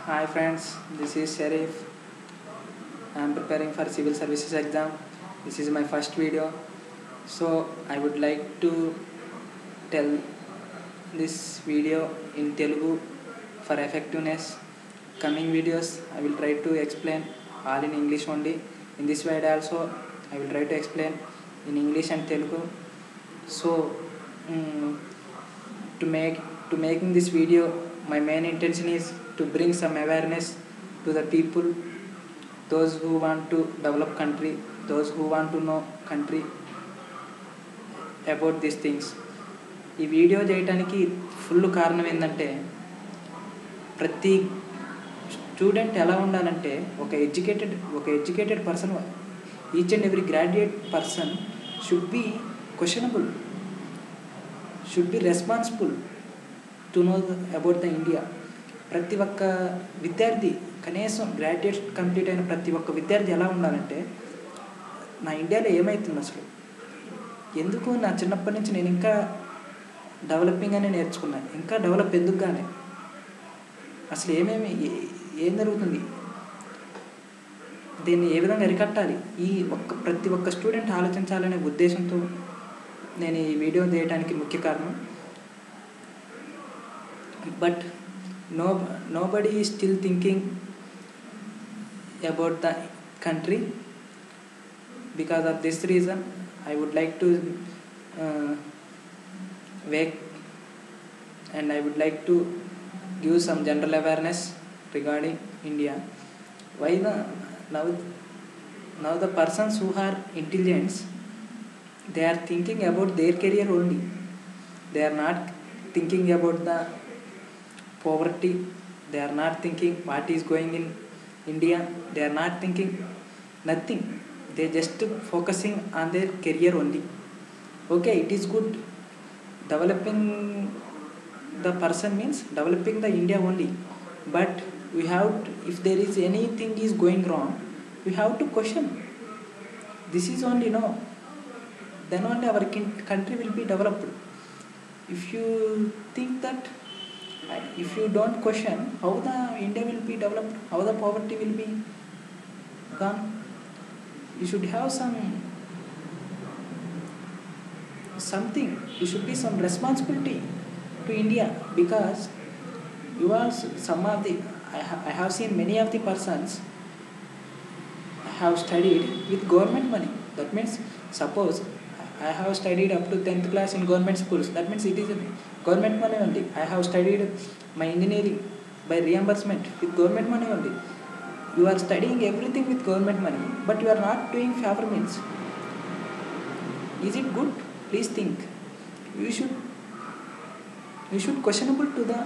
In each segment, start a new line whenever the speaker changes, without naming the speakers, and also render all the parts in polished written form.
Hi friends, this is Sharif. I am preparing for civil services exam. This is my first video. So I would like to tell this video in Telugu for effectiveness. Coming videos I will try to explain all in English only. In this video also I will try to explain in English and Telugu. So to making this video, my main intention is to bring some awareness to the people, those who want to develop country, those who want to know country about these things. ఈ video చేయడానికి full కారణం ఏంటంటే, ప్రతి student ఎలా ఉండాలంటే ఒక educated person, each and every graduate person should be questionable, should be responsible to know about the India. ప్రతి ఒక్క విద్యార్థి, కనీసం గ్రాడ్యుయేట్ కంప్లీట్ అయిన ప్రతి ఒక్క విద్యార్థి ఎలా ఉండాలంటే, నా ఇండియాలో ఏమవుతుంది అసలు, ఎందుకు నా చిన్నప్పటి నుంచి నేను ఇంకా డెవలపింగ్ అని నేర్చుకున్నాను, ఇంకా డెవలప్ ఎందుకు కానీ, అసలు ఏం జరుగుతుంది, దీన్ని ఏ విధంగా అరికట్టాలి, ప్రతి ఒక్క స్టూడెంట్ ఆలోచించాలనే ఉద్దేశంతో నేను ఈ వీడియో చేయడానికి ముఖ్య కారణం. But nobody is still thinking about the country. Because of this reason I would like to wake and I would like to give some general awareness regarding India. Why now the persons who are intelligent, they are thinking about their career only. They are not thinking about the poverty. They are not thinking what is going in India. They are not thinking nothing. They just focusing on their career only. Okay, it is good. Developing the person means developing the India only. But we have to, if there is anything is going wrong, we have to question. This is only no. Then only our country will be developed. If you think that, if you don't question, how the India will be developed, how the poverty will be gone. You should have something. You should be some responsibility to India, because you are some of the. I have seen many of the persons have studied with government money. That means, suppose I have studied up to 10th class in government schools. That means it is government money only. I have studied my engineering by reimbursement with government money only. You are studying everything with government money, but you are not doing favor means. Is it good? Please think. You should questionable to the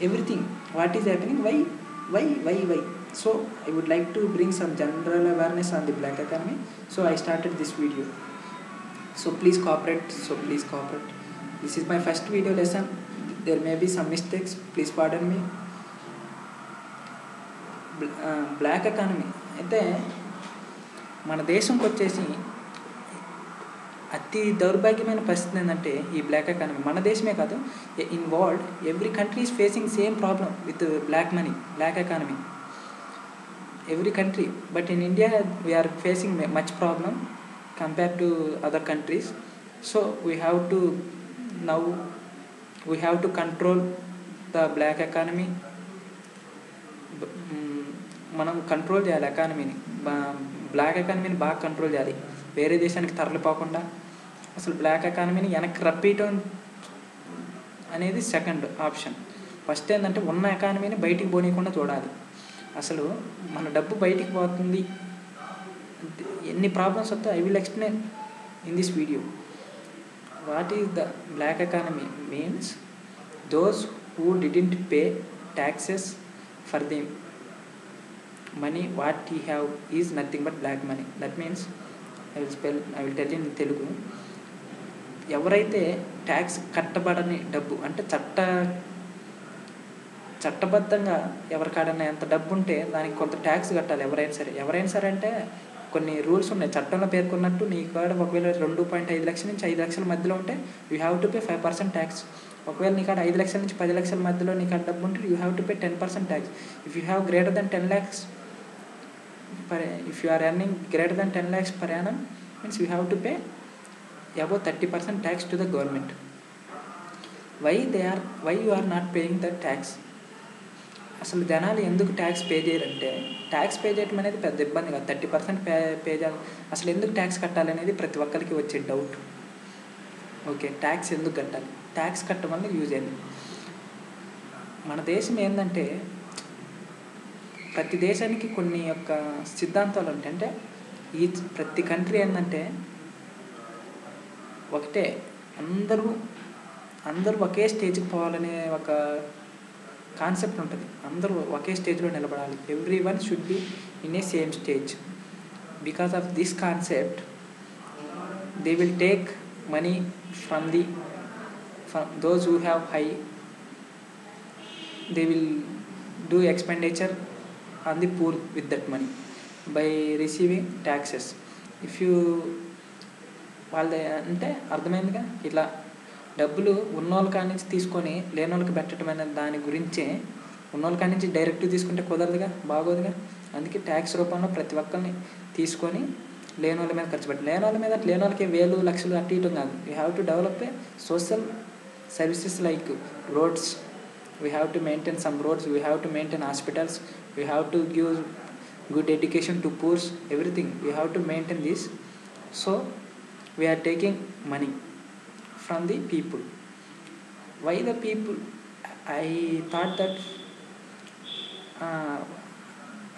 everything. What is happening? Why? So I would like to bring some general awareness on the black economy. So I started this video. So please cooperate. This is my first video lesson. There may be some mistakes. Please pardon me. Black economy అయితే మన దేశంకి వచ్చేసి అతి దౌర్భాగ్యమైన పరిస్థితి ఏంటంటే, ఈ black economy మన దేశమే కాదు, in world every country is facing same problem with black economy, every country. But in India we are facing much problem compared to other countries. So we have to control the black economy. మనం control చేయాలి ఎకానమీని, black ఎకానమీని బాగా control చేయాలి. వేరే దేశానికి తరలిపోకుండా అసలు black ఎకానమీని వెనక్కి రప్పియటం అనేది second option. First ఏంటంటే ఉన్న ఎకానమీని బయటికి పోనీయకుండా చూడాలి. అసలు మన డబ్బు బయటికి పోతుంది, ఎన్ని ప్రాబ్లమ్స్ వస్తాయి, I will explain in this video. What is the black economy means those who didn't pay taxes for the money what he have is nothing but black money. That means I will tell you in Telugu. ఎవరైతే tax కట్టబడని డబ్బు అంటే చట్టబద్ధంగా ఎవరికాడన్నా ఎంత డబ్బు ఉంటే దానికి కొంత tax కట్టాలి ఎవరైనా సరే అంటే కొన్ని రూల్స్ ఉన్నాయి. చట్టంలో పేర్కొన్నట్టు నీ కాడ ఒకవేళ 2.5 లక్షల నుంచి 5 లక్షల మధ్యలో ఉంటే you have to pay 5% tax. ఒకవేళ నీకు అక్కడ 5 లక్షల నుంచి 10 లక్షల మధ్యలో నీకు అక్కడ డబ్బు ఉంటే you have to pay 10% tax. If you have greater than 10 lakhs if you are earning greater than 10 lakhs per annum, means you have to pay above 30% tax to the government. Why you are not paying the tax? అసలు జనాలు ఎందుకు tax pay చేయరంటే, tax pay చేయడం అనేది పెద్ద ఇబ్బంది కాదు, 30% pay చేయాలి. అసలు ఎందుకు ట్యాక్స్ కట్టాలనేది ప్రతి ఒక్కరికి వచ్చే డౌట్. ఓకే, ట్యాక్స్ ఎందుకు కట్టాలి? ట్యాక్స్ కట్టడం వల్ల యూజ్ అయింది. మన దేశం ఏంటంటే ప్రతి దేశానికి కొన్ని యొక్క సిద్ధాంతాలు ఉంటాయి. అంటే ప్రతి కంట్రీ ఏంటంటే ఒకటే, అందరూ ఒకే స్టేజ్కి పోవాలనే ఒక కాన్సెప్ట్ ఉంటుంది. అందరూ ఒకే స్టేజ్లో నిలబడాలి. Every one should be in a same stage. Because of this concept they will take money from those who have high. They will do expenditure on the poor with that money by receiving taxes. If you వాళ్ళది అంటే అర్థమైందిగా, ఇలా డబ్బులు ఉన్నోళ్ళ కాడి నుంచి తీసుకొని లేనోళ్ళకి పెట్టడం అనే దాని గురించే. ఉన్నోళ్ళ కాడి నుంచి డైరెక్ట్ తీసుకుంటే కుదరదుగా, బాగోదుగా. అందుకే ట్యాక్స్ రూపంలో ప్రతి ఒక్కరిని తీసుకొని లేనోళ్ళ మీద ఖర్చు పెట్టి, లేనోళ్ళకి వేలు లక్షలు అట్టి ఇవ్వడం కాదు. You have to develop a social services like roads. We have to maintain some roads, we have to maintain hospitals, we have to give good education to poor, everything we have to maintain this. So we are taking money from the people. Why the people? I thought that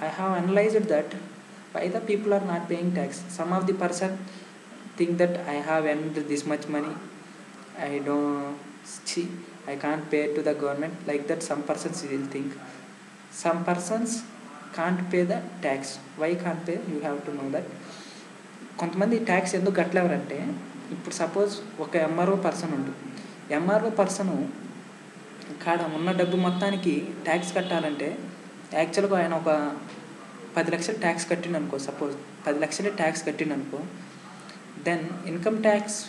I have analyzed that why the people are not paying tax. Some of the person think that I have earned this much money, I can't pay to the government. Like that some persons will think. Some persons can't pay the tax. Why can't pay? You have to know that. కొంతమంది tax ఎందుకు కట్టలేవరంటే, ఇప్పుడు suppose ఒక MRO person ఉంటుంది. MRO person కాడ ఉన్న డబ్బు మొత్తానికి tax కట్టాలంటే యాక్చువల్గా ఆయన ఒక 10 లక్షలు ట్యాక్స్ కట్టిండనుకో, సపోజ్ 10 లక్షలే ట్యాక్స్ కట్టిండనుకో, then income tax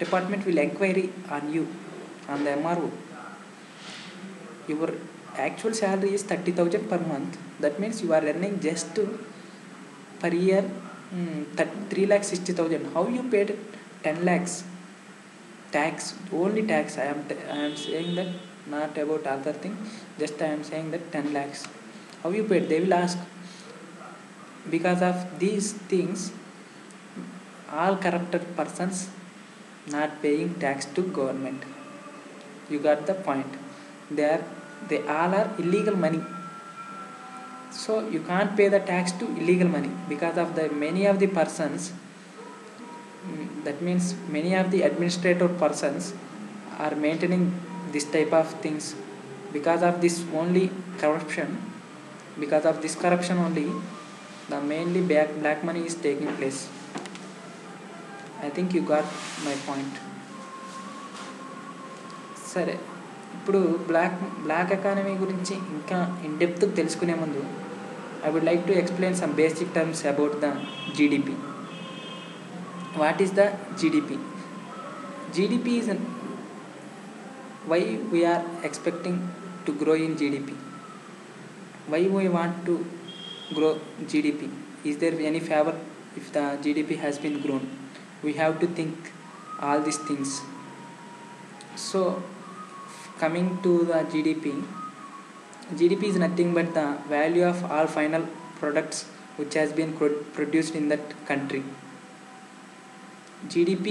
department will enquiry on you, on the MRO. Your actual salary is 30,000 per month. That means you are earning just per year 3,60,000. How you paid 10 lakhs tax? Only tax. I am saying that, not about other thing. Just I am saying that 10 lakhs. How you paid? They will ask. Because of these things, all corrupted persons not paying tax to government. You got the point. They all are illegal money. So you can't pay the tax to illegal money because of the many of the persons. That means many of the administrative persons are maintaining this type of things. Because of this only corruption, because of this corruption only, the mainly black money is taking place. I think you got my point. సరే, ఇప్పుడు black economy గురించి ఇంకా in depth తెలుసుకునే ముందు I would like to explain some basic terms about the GDP. What is the GDP? GDP is why we are expecting to grow in GDP. Why we want to grow GDP? Is there any favour if the GDP has been grown? We have to think all these things. So coming to the GDP is nothing but the value of all final products which has been produced in that country. GDP,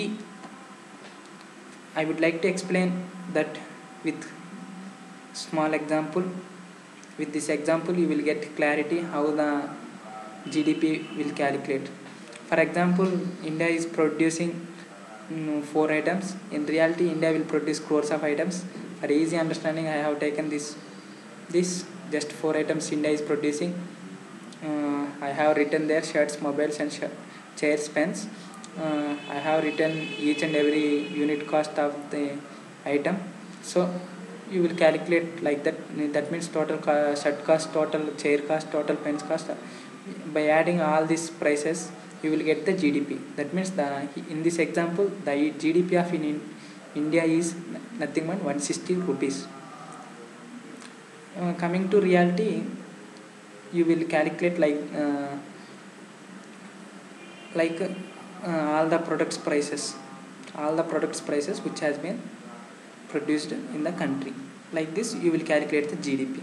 I would like to explain that with small example. With this example you will get clarity how the GDP will calculate. For example, India is producing 4 items. In reality India will produce crores of items. For easy understanding, I have taken this just 4 items India is producing. I have written there shirts, mobiles and chairs, pens. I have written each and every unit cost of the item. So you will calculate like that. That means total shirt cost, total chair cost, total pens cost. By adding all these prices you will get the GDP. That means in this example the GDP of India is nothing but 160 rupees. Coming to reality, you will calculate like all the products prices which has been produced in the country. Like this you will calculate the GDP.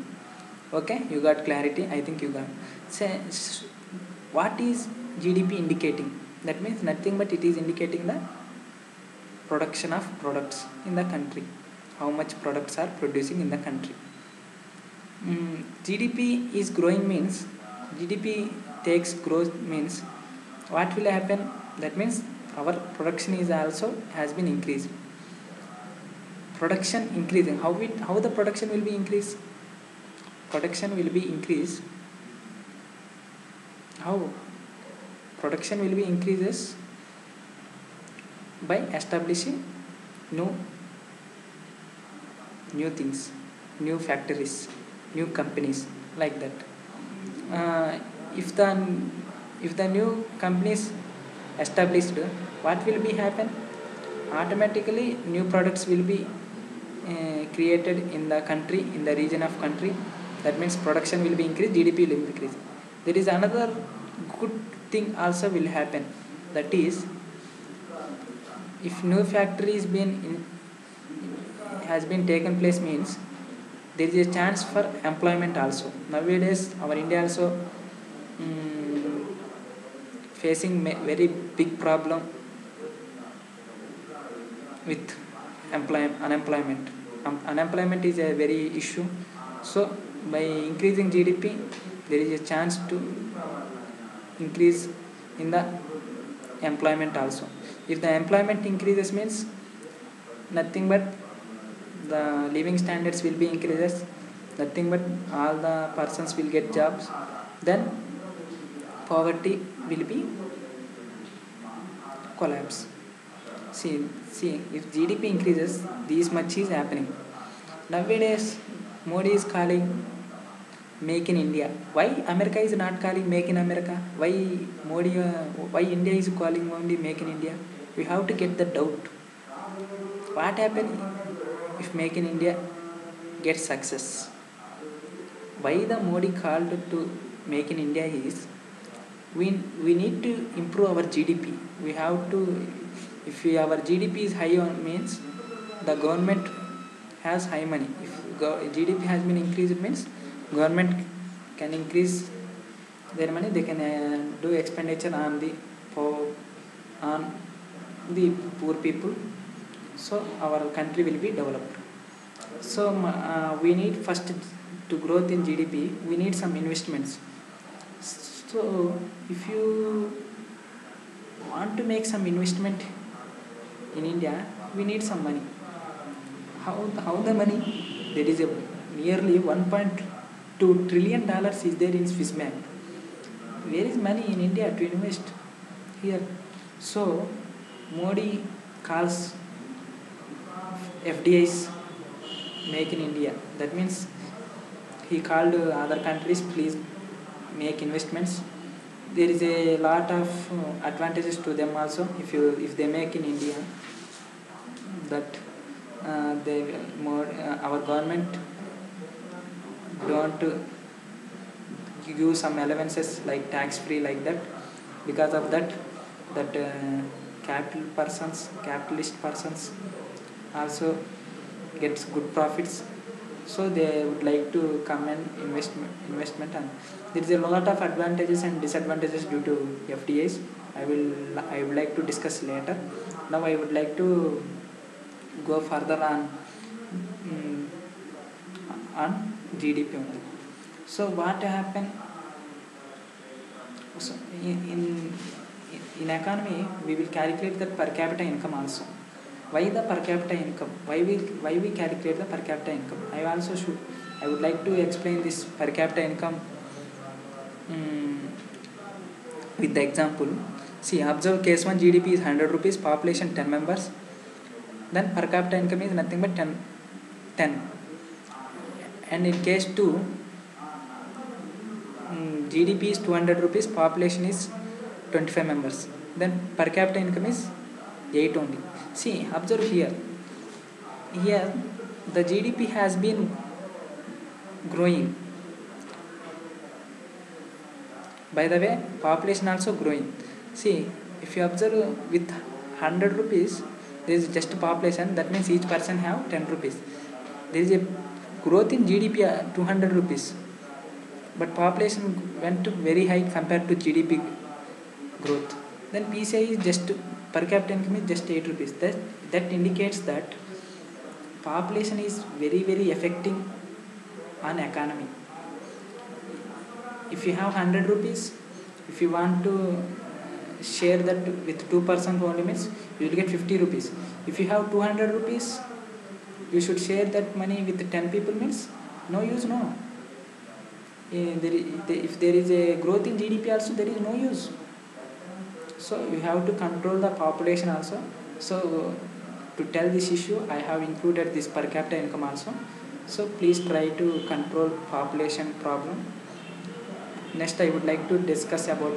Okay, you got clarity? I think you got. So what is GDP indicating? That means nothing but it is indicating the production of products in the country, how much products are producing in the country. GDP is growing means, GDP takes growth means what will happen? That means our production is also has been increased. Production increasing, how the production will be increased? Production will be increased. How? Production will be increases by establishing new things, new factories, new companies, like that. If the new companies established, what will be happen? Automatically new products will be created in the country, in the region of country. That means production will be increased, GDP will increase. There is another good thing also will happen. That is, if new factories has been taken place means there is a chance for employment also. Nowadays our India also facing very big problem with unemployment. Unemployment is a very issue. So by increasing GDP there is a chance to increase in the employment also. If the employment increases means nothing but the living standards will be increases, nothing but all the persons will get jobs, then poverty will be collapse. See, if GDP increases, this much is happening. Nowadays Modi is calling Make in India. Why America is not calling Make in America? Why why India is calling only Make in India? We have to get the doubt. What happened if Make in India gets success? Why the Modi called to Make in India is, we need to improve our GDP. We have to, if our GDP is high on means the government has high money. If GDP has been increased means government can increase their money, they can do expenditure on the poor people, so our country will be developed. So we need first to growth in GDP, we need some investments. So if you want to make some investment in India, we need some money. How the money? There is a nearly $1.2 trillion is there in Swiss bank. Where is money in India to invest here? So Modi calls FDIs Make in India. That means he called other countries, please make investments. There is a lot of advantages to them also. If they make in India, that our government don't give some allowances like tax free, like that. Because of that capitalist persons also gets good profits, so they would like to come and investment, and there is a lot of advantages and disadvantages due to FDIs. I would like to discuss later. Now I would like to go further on GDP only. So what happened? So in economy we will calculate the per capita income also. Why the per capita income? Why we calculate the per capita income? I would like to explain this per capita income with the example. See, observe case 1, GDP is 100 rupees, population 10 members. Then per capita income is nothing but 10. And in case 2, GDP is 200 rupees, population is 25 members. Then per capita income is 8 only. See, observe here. Here the GDP has been growing. By the way, population also growing. See, if you observe with 100 rupees, there is just population. That means each person have 10 rupees. There is a growth in GDP 200 rupees, but population went to very high compared to GDP growth. Then PCI is just per capita income is just 8 rupees. That indicates that population is very affecting on economy. If you have 100 rupees, if you want to share that with 2% only means you will get 50 rupees. If you have 200 rupees, you should share that money with 10 people means no use, no. If there is a growth in GDP also, there is no use. So you have to control the population also. So to tell this issue, I have included this per capita income also. So please try to control population problem. Next, I would like to discuss about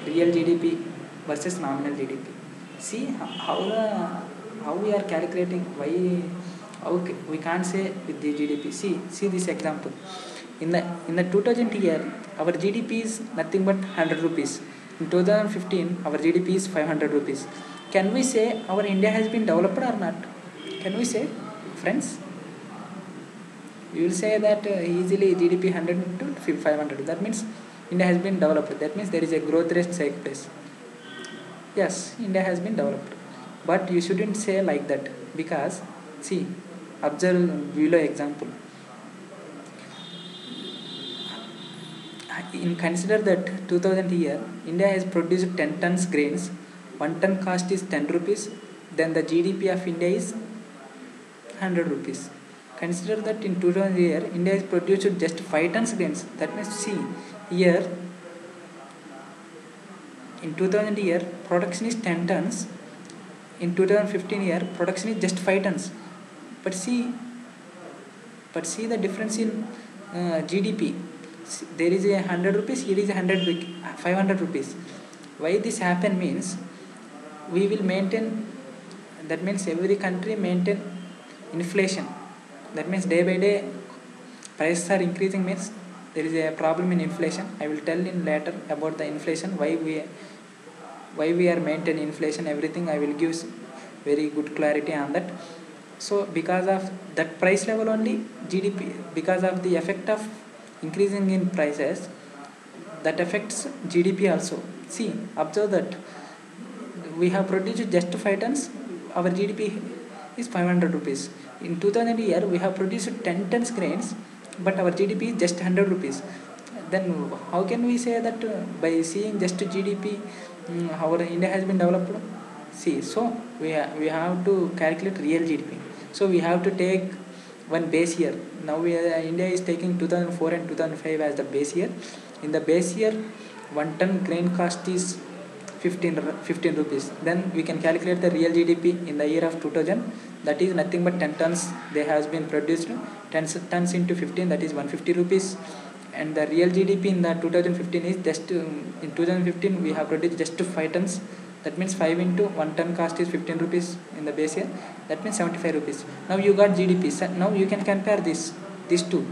real GDP versus nominal GDP. See how we are calculating, how we can't say with the GDP. See this example. In the 2000 year, our GDP is nothing but 100 rupees. In 2015, our GDP is 500 rupees. Can we say our India has been developed or not? Can we say, friends? You will say that easily GDP 100 to 500. That means India has been developed. That means there is a growth rate take place. Yes, India has been developed. But you shouldn't say like that, because see, observe below example. In consider that 2000 year, India has produced 10 tons grains. 1 ton cost is 10 rupees. Then the GDP of India is 100 rupees. Consider that in 2000 year, India has produced just 5 tons grains. That means see, here in 2000 year, production is 10 tons. In 2015 year, production is just 5 tons. But see the difference in GDP. There is a 100 rupees, here is a 500 rupees. Why this happen means, we will maintain, that means every country maintain inflation. That means day by day prices are increasing means there is a problem in inflation. I will tell in later about the inflation, why we are maintaining inflation, everything I will give very good clarity on that. So because of that price level only, GDP, because of the effect of increasing in prices, that affects GDP also. See, observe that we have produced just 5 tons, our GDP is 500 rupees. In 2000 year, we have produced 10 tons grains, but our GDP is just 100 rupees. Then how can we say that by seeing just GDP, our India has been developed? See, so we have to calculate real GDP. So we have to take one base year. Now India is taking 2004 and 2005 as the base year. In the base year, 1 ton grain cost is 15 rupees. Then we can calculate the real GDP in the year of 2000. That is nothing but 10 tons they has been produced. 10 tons into 15, that is 150 rupees. And the real GDP in the 2015 is just in 2015 we have produced just 5 tons. That means 5 into 1 ton cost is 15 rupees in the base year. That means 75 rupees. Now you got GDP. So now you can compare these two,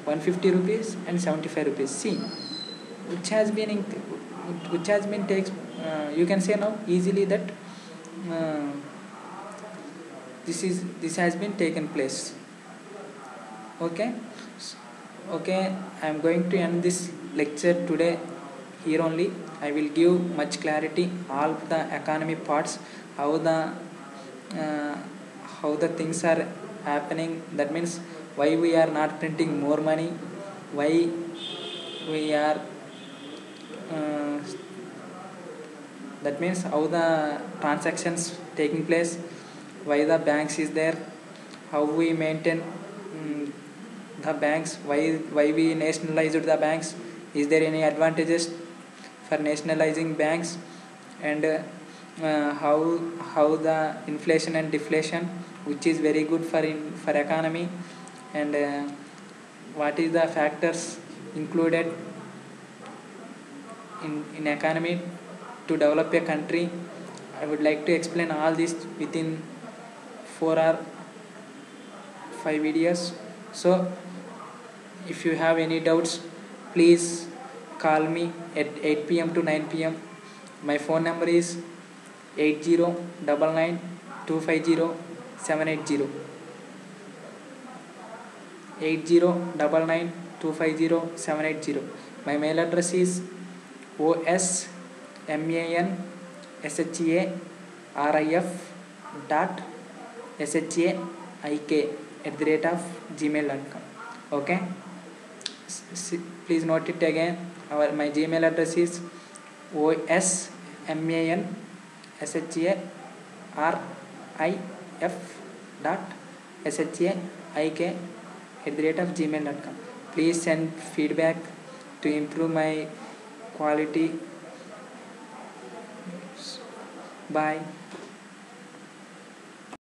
150 rupees and 75 rupees. See, which has been takes. You can say now easily that this has been taken place. Okay. I am going to end this lecture today here only. I will give much clarity all the economy parts, how the things are happening. That means why we are not printing more money, why we are that means how the transactions taking place, why the banks is there, how we maintain the banks, why we nationalized the banks, is there any advantages for nationalizing banks, and how the inflation and deflation, which is very good for economy, and what is the factors included in economy to develop a country. I would like to explain all this within 4 hours 5 videos. So if you have any doubts, please call me at 8 p.m. to 9 p.m. My phone number is 8099250780. 8099250780. My mail address is osmanship.shaik@gmail.com. Okay, please note it again. My Gmail address is osmanship.shaik@gmail.com. Please send feedback to improve my quality. Bye.